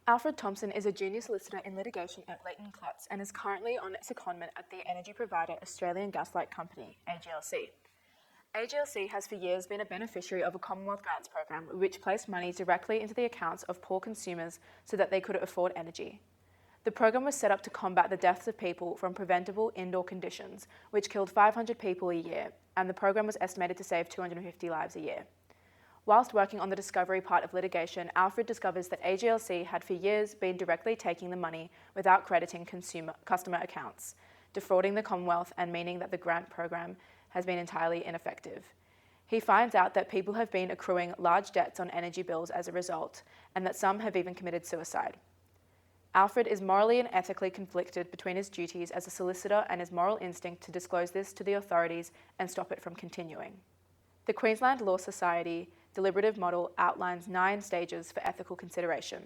Alfred Thompson is a junior solicitor in litigation at Leighton Klutz and is currently on secondment at the energy provider Australian Gaslight Company, AGLC. AGLC has for years been a beneficiary of a Commonwealth Grants program which placed money directly into the accounts of poor consumers so that they could afford energy. The program was set up to combat the deaths of people from preventable indoor conditions, which killed 500 people a year, and the program was estimated to save 250 lives a year. Whilst working on the discovery part of litigation, Alfred discovers that AGLC had for years been directly taking the money without crediting customer accounts, defrauding the Commonwealth and meaning that the grant program has been entirely ineffective. He finds out that people have been accruing large debts on energy bills as a result, and that some have even committed suicide. Alfred is morally and ethically conflicted between his duties as a solicitor and his moral instinct to disclose this to the authorities and stop it from continuing. The Queensland Law Society deliberative model outlines 9 stages for ethical consideration.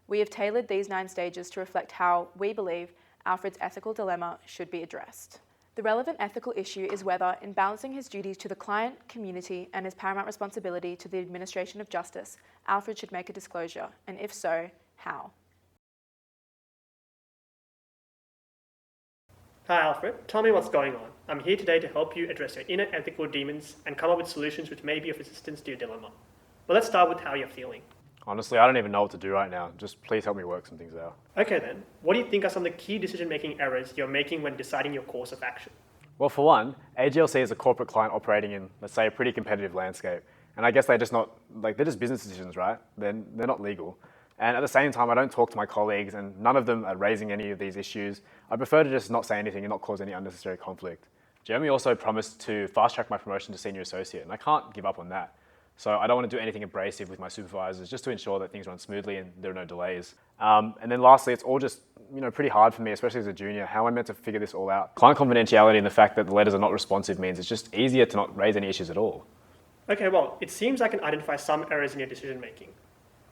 We have tailored these 9 stages to reflect how we believe Alfred's ethical dilemma should be addressed. The relevant ethical issue is whether, in balancing his duties to the client, community, and his paramount responsibility to the administration of justice, Alfred should make a disclosure, and if so, how? Hi Alfred, tell me what's going on. I'm here today to help you address your inner ethical demons and come up with solutions which may be of assistance to your dilemma. But let's start with how you're feeling. Honestly, I don't even know what to do right now. Just please help me work some things out. Okay then, what do you think are some of the key decision-making errors you're making when deciding your course of action? Well, for one, AGLC is a corporate client operating in, let's say, a pretty competitive landscape. And I guess they're just business decisions, right? They're not legal. And at the same time, I don't talk to my colleagues and none of them are raising any of these issues. I prefer to just not say anything and not cause any unnecessary conflict. Jeremy also promised to fast track my promotion to senior associate and I can't give up on that. So I don't want to do anything abrasive with my supervisors just to ensure that things run smoothly and there are no delays. And then lastly, it's all just pretty hard for me, especially as a junior, how I'm meant to figure this all out. Client confidentiality and the fact that the letters are not responsive means it's just easier to not raise any issues at all. Okay, well, it seems I can identify some errors in your decision making.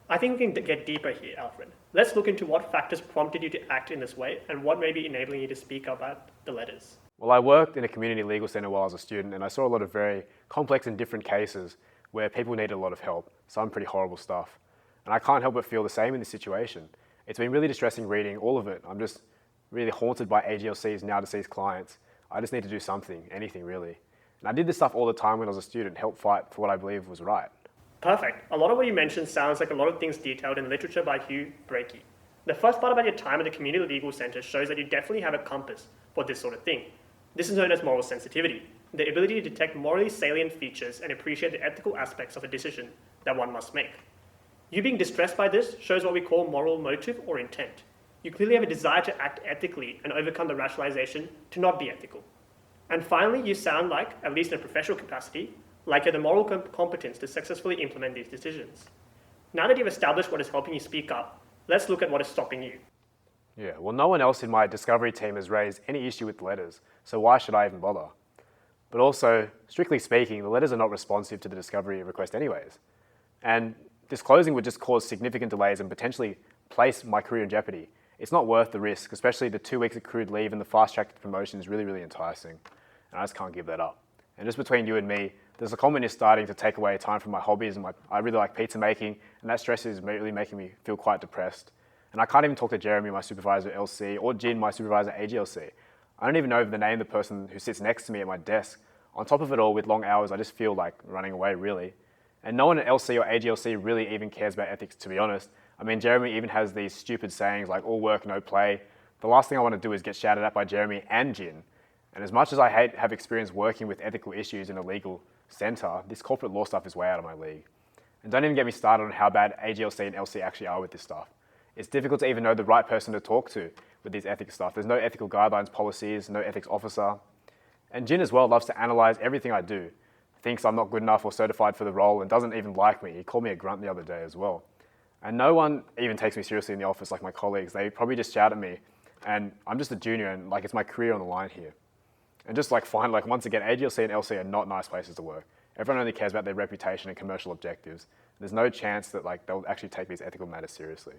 I think we can get deeper here, Alfred. Let's look into what factors prompted you to act in this way and what may be enabling you to speak about the letters. Well, I worked in a community legal centre while I was a student and I saw a lot of very complex and different cases where people needed a lot of help, some pretty horrible stuff. And I can't help but feel the same in this situation. It's been really distressing reading all of it. I'm just really haunted by AGLC's now deceased clients. I just need to do something, anything really. And I did this stuff all the time when I was a student, help fight for what I believe was right. Perfect. A lot of what you mentioned sounds like a lot of things detailed in literature by Hugh Breakey. The first part about your time at the community legal centre shows that you definitely have a compass for this sort of thing. This is known as moral sensitivity, the ability to detect morally salient features and appreciate the ethical aspects of a decision that one must make. You being distressed by this shows what we call moral motive or intent. You clearly have a desire to act ethically and overcome the rationalization to not be ethical. And finally, you sound like, at least in a professional capacity, like you have the moral competence to successfully implement these decisions. Now that you've established what is helping you speak up, let's look at what is stopping you. Yeah, well, no one else in my discovery team has raised any issue with the letters, so why should I even bother? But also, strictly speaking, the letters are not responsive to the discovery request anyways. And disclosing would just cause significant delays and potentially place my career in jeopardy. It's not worth the risk, especially the 2 weeks accrued leave and the fast-track promotion is really, really enticing. And I just can't give that up. And just between you and me, there's a comment is starting to take away time from my hobbies and I really like pizza making, and that stress is really making me feel quite depressed. And I can't even talk to Jeremy, my supervisor at LC, or Jin, my supervisor at AGLC. I don't even know the name of the person who sits next to me at my desk. On top of it all, with long hours, I just feel like running away, really. And no one at LC or AGLC really even cares about ethics, to be honest. I mean, Jeremy even has these stupid sayings like all work, no play. The last thing I want to do is get shouted at by Jeremy and Jin. And as much as I have experience working with ethical issues in a legal centre, this corporate law stuff is way out of my league. And don't even get me started on how bad AGLC and LC actually are with this stuff. It's difficult to even know the right person to talk to with these ethics stuff. There's no ethical guidelines, policies, no ethics officer. And Jin as well loves to analyse everything I do. Thinks I'm not good enough or certified for the role and doesn't even like me. He called me a grunt the other day as well. And no one even takes me seriously in the office like my colleagues. They probably just shout at me and I'm just a junior and it's my career on the line here. And just once again, AGLC and LC are not nice places to work. Everyone only cares about their reputation and commercial objectives. There's no chance that they'll actually take these ethical matters seriously.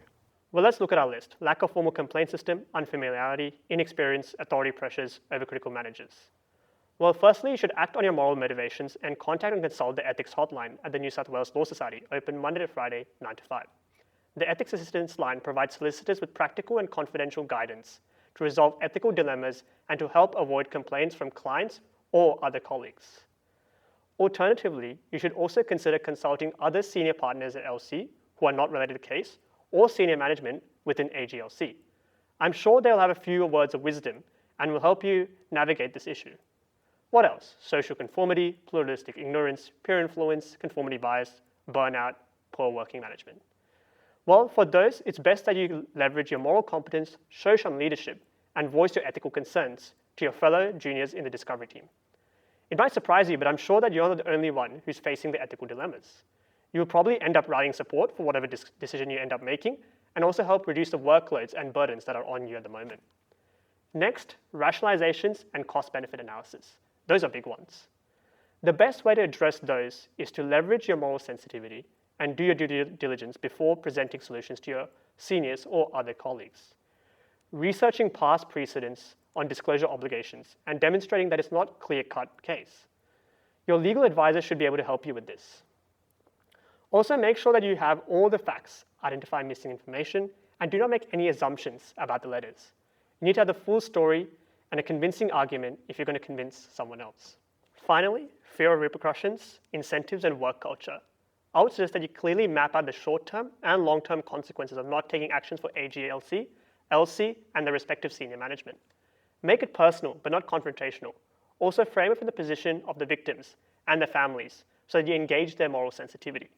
Well, let's look at our list. Lack of formal complaint system, unfamiliarity, inexperience, authority pressures, overcritical managers. Well, firstly, you should act on your moral motivations and contact and consult the ethics hotline at the New South Wales Law Society, open Monday to Friday, 9 to 5. the Ethics Assistance Line provides solicitors with practical and confidential guidance to resolve ethical dilemmas and to help avoid complaints from clients or other colleagues. Alternatively, you should also consider consulting other senior partners at LC who are not related to the case or senior management within AGLC. I'm sure they'll have a few words of wisdom and will help you navigate this issue. What else? Social conformity, pluralistic ignorance, peer influence, conformity bias, burnout, poor working management. Well, for those, it's best that you leverage your moral competence, show some leadership, and voice your ethical concerns to your fellow juniors in the discovery team. It might surprise you, but I'm sure that you're not the only one who's facing the ethical dilemmas. You will probably end up writing support for whatever decision you end up making, and also help reduce the workloads and burdens that are on you at the moment. Next, rationalizations and cost-benefit analysis. Those are big ones. The best way to address those is to leverage your moral sensitivity and do your due diligence before presenting solutions to your seniors or other colleagues. Researching past precedents on disclosure obligations and demonstrating that it's not a clear-cut case. Your legal advisor should be able to help you with this. Also, make sure that you have all the facts, identify missing information, and do not make any assumptions about the letters. You need to have the full story and a convincing argument if you're going to convince someone else. Finally, fear of repercussions, incentives, and work culture. I would suggest that you clearly map out the short-term and long-term consequences of not taking actions for AGLC, LC, and the respective senior management. Make it personal, but not confrontational. Also frame it from the position of the victims and their families so that you engage their moral sensitivity.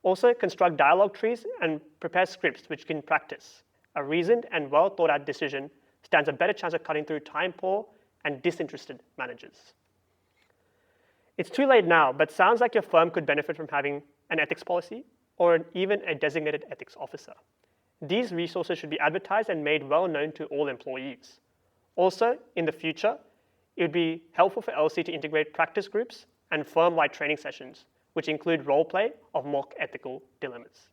Also, construct dialogue trees and prepare scripts which you can practice. A reasoned and well thought out decision stands a better chance of cutting through time-poor and disinterested managers. It's too late now, but sounds like your firm could benefit from having an ethics policy or even a designated ethics officer. These resources should be advertised and made well known to all employees. Also, in the future, it would be helpful for LC to integrate practice groups and firm-wide training sessions, which include role play of mock ethical dilemmas.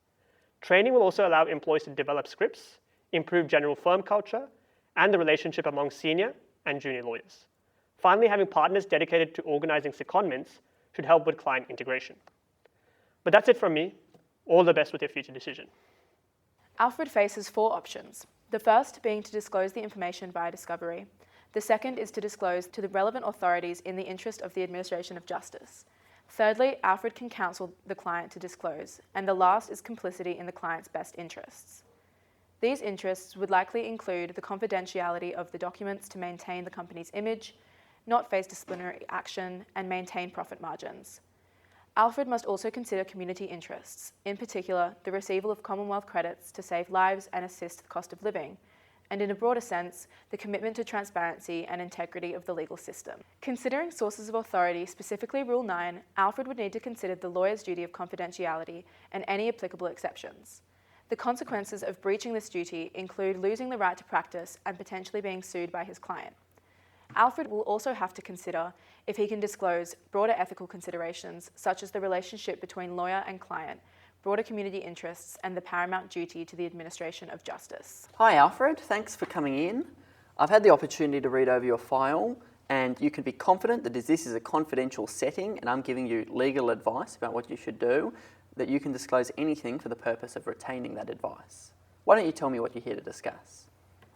Training will also allow employees to develop scripts, improve general firm culture, and the relationship among senior and junior lawyers. Finally, having partners dedicated to organizing secondments should help with client integration. But that's it from me. All the best with your future decision. Alfred faces 4 options. The first being to disclose the information via discovery. The second is to disclose to the relevant authorities in the interest of the administration of justice. Thirdly, Alfred can counsel the client to disclose, and the last is complicity in the client's best interests. These interests would likely include the confidentiality of the documents to maintain the company's image, not face disciplinary action, and maintain profit margins. Alfred must also consider community interests, in particular the receival of Commonwealth credits to save lives and assist the cost of living, and in a broader sense, the commitment to transparency and integrity of the legal system. Considering sources of authority, specifically Rule 9, Alfred would need to consider the lawyer's duty of confidentiality and any applicable exceptions. The consequences of breaching this duty include losing the right to practice and potentially being sued by his client. Alfred will also have to consider if he can disclose broader ethical considerations, such as the relationship between lawyer and client, broader community interests, and the paramount duty to the administration of justice. Hi Alfred, thanks for coming in. I've had the opportunity to read over your file, and you can be confident that as this is a confidential setting and I'm giving you legal advice about what you should do, that you can disclose anything for the purpose of retaining that advice. Why don't you tell me what you're here to discuss?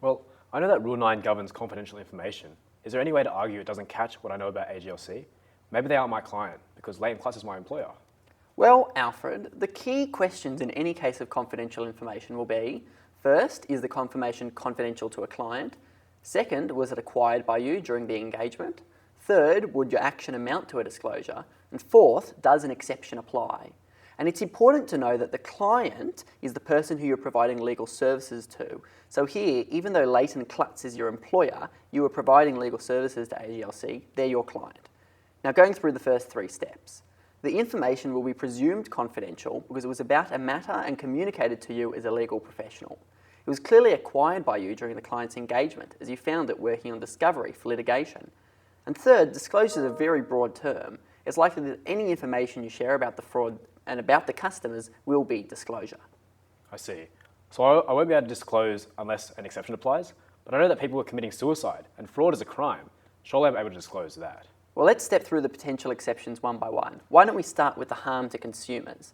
Well, I know that Rule 9 governs confidential information. Is there any way to argue it doesn't catch what I know about AGLC? Maybe they aren't my client, because Leighton Klutz is my employer. Well, Alfred, the key questions in any case of confidential information will be, first, is the confirmation confidential to a client? Second, was it acquired by you during the engagement? Third, would your action amount to a disclosure? And fourth, does an exception apply? And it's important to know that the client is the person who you're providing legal services to. So here, even though Leighton Klutz is your employer, you are providing legal services to AGLC, they're your client. Now going through the first 3 steps. The information will be presumed confidential because it was about a matter and communicated to you as a legal professional. It was clearly acquired by you during the client's engagement as you found it working on discovery for litigation. And third, disclosure is a very broad term. It's likely that any information you share about the fraud and about the customers will be disclosure. I see. So I won't be able to disclose unless an exception applies, but I know that people are committing suicide and fraud is a crime. Surely I'm able to disclose that. Well, let's step through the potential exceptions one by one. Why don't we start with the harm to consumers?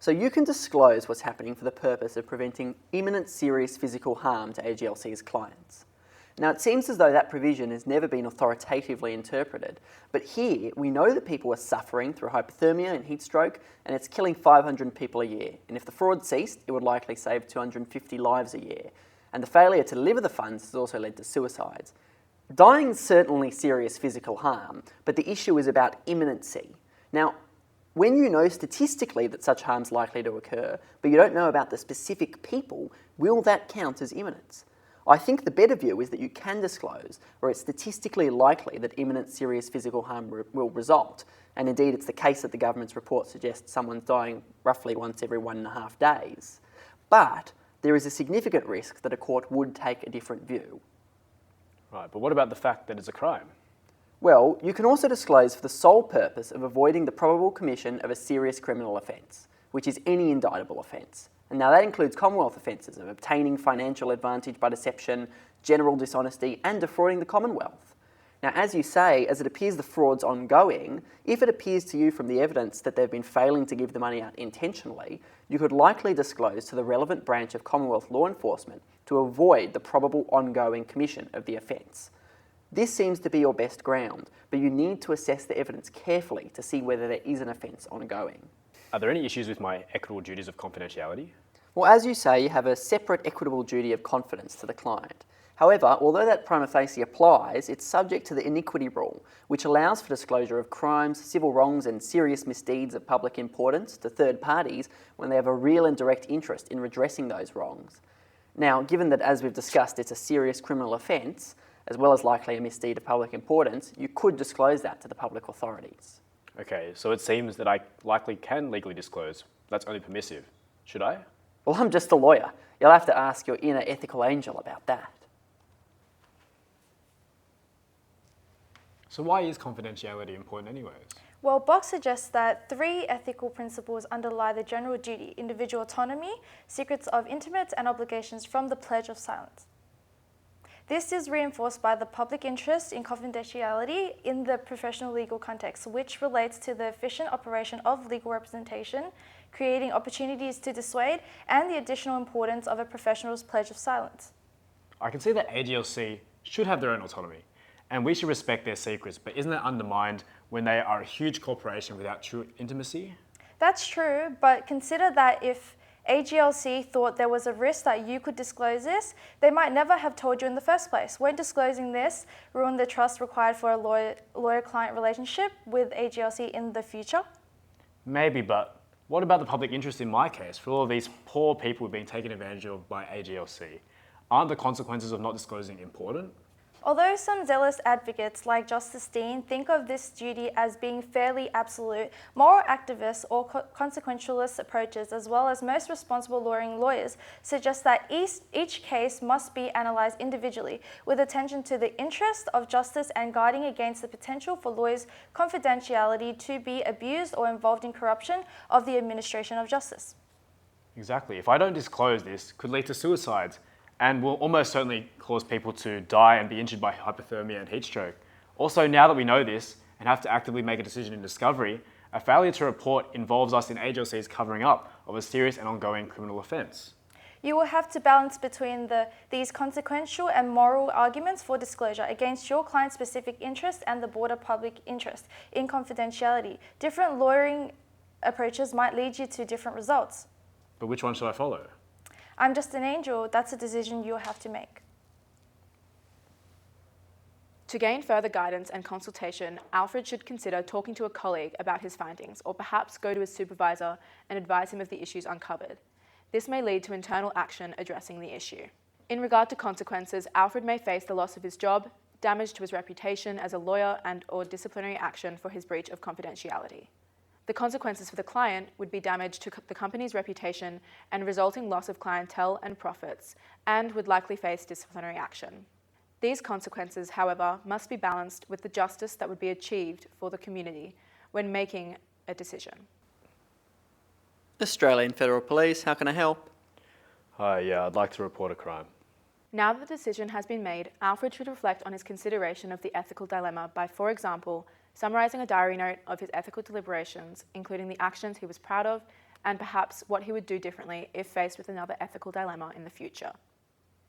So you can disclose what's happening for the purpose of preventing imminent serious physical harm to AGLC's clients. Now, it seems as though that provision has never been authoritatively interpreted, but here we know that people are suffering through hypothermia and heat stroke, and it's killing 500 people a year. And if the fraud ceased, it would likely save 250 lives a year. And the failure to deliver the funds has also led to suicides. Dying is certainly serious physical harm, but the issue is about imminency. Now, when you know statistically that such harm is likely to occur, but you don't know about the specific people, will that count as imminence? I think the better view is that you can disclose where it's statistically likely that imminent serious physical harm will result. And indeed, it's the case that the government's report suggests someone's dying roughly once every 1.5 days. But there is a significant risk that a court would take a different view. Right, but what about the fact that it's a crime? Well, you can also disclose for the sole purpose of avoiding the probable commission of a serious criminal offence, which is any indictable offence. And now that includes Commonwealth offences of obtaining financial advantage by deception, general dishonesty, and defrauding the Commonwealth. Now, as you say, as it appears the fraud's ongoing, if it appears to you from the evidence that they've been failing to give the money out intentionally, you could likely disclose to the relevant branch of Commonwealth law enforcement to avoid the probable ongoing commission of the offence. This seems to be your best ground, but you need to assess the evidence carefully to see whether there is an offence ongoing. Are there any issues with my equitable duties of confidentiality? Well, as you say, you have a separate equitable duty of confidence to the client. However, although that prima facie applies, it's subject to the iniquity rule, which allows for disclosure of crimes, civil wrongs and serious misdeeds of public importance to third parties when they have a real and direct interest in redressing those wrongs. Now, given that, as we've discussed, it's a serious criminal offence, as well as likely a misdeed of public importance, you could disclose that to the public authorities. Okay, so it seems that I likely can legally disclose. That's only permissive. Should I? Well, I'm just a lawyer. You'll have to ask your inner ethical angel about that. So why is confidentiality important anyways? Well, Box suggests that 3 ethical principles underlie the general duty: individual autonomy, secrets of intimates, and obligations from the pledge of silence. This is reinforced by the public interest in confidentiality in the professional legal context, which relates to the efficient operation of legal representation, creating opportunities to dissuade, and the additional importance of a professional's pledge of silence. I can see that AGLC should have their own autonomy, and we should respect their secrets, but isn't that undermined when they are a huge corporation without true intimacy? That's true, but consider that if AGLC thought there was a risk that you could disclose this, they might never have told you in the first place. Won't disclosing this ruin the trust required for a lawyer-client relationship with AGLC in the future? Maybe, but what about the public interest in my case for all of these poor people being taken advantage of by AGLC? Aren't the consequences of not disclosing important? Although some zealous advocates like Justice Dean think of this duty as being fairly absolute, moral activists or consequentialist approaches, as well as most responsible lawyers, suggest that each case must be analysed individually, with attention to the interest of justice and guarding against the potential for lawyers' confidentiality to be abused or involved in corruption of the administration of justice. Exactly. If I don't disclose this, could lead to suicides, and will almost certainly cause people to die and be injured by hypothermia and heat stroke. Also, now that we know this and have to actively make a decision in discovery, a failure to report involves us in AGLC's covering up of a serious and ongoing criminal offence. You will have to balance between these consequential and moral arguments for disclosure against your client's specific interest and the broader public interest in confidentiality. Different lawyering approaches might lead you to different results. But which one should I follow? I'm just an angel. That's a decision you'll have to make. To gain further guidance and consultation, Alfred should consider talking to a colleague about his findings, or perhaps go to his supervisor and advise him of the issues uncovered. This may lead to internal action addressing the issue. In regard to consequences, Alfred may face the loss of his job, damage to his reputation as a lawyer, and/or disciplinary action for his breach of confidentiality. The consequences for the client would be damage to the company's reputation and resulting loss of clientele and profits, and would likely face disciplinary action. These consequences, however, must be balanced with the justice that would be achieved for the community when making a decision. Australian Federal Police, how can I help? Hi, yeah, I'd like to report a crime. Now that the decision has been made, Alfred should reflect on his consideration of the ethical dilemma by, for example, summarising a diary note of his ethical deliberations, including the actions he was proud of and perhaps what he would do differently if faced with another ethical dilemma in the future.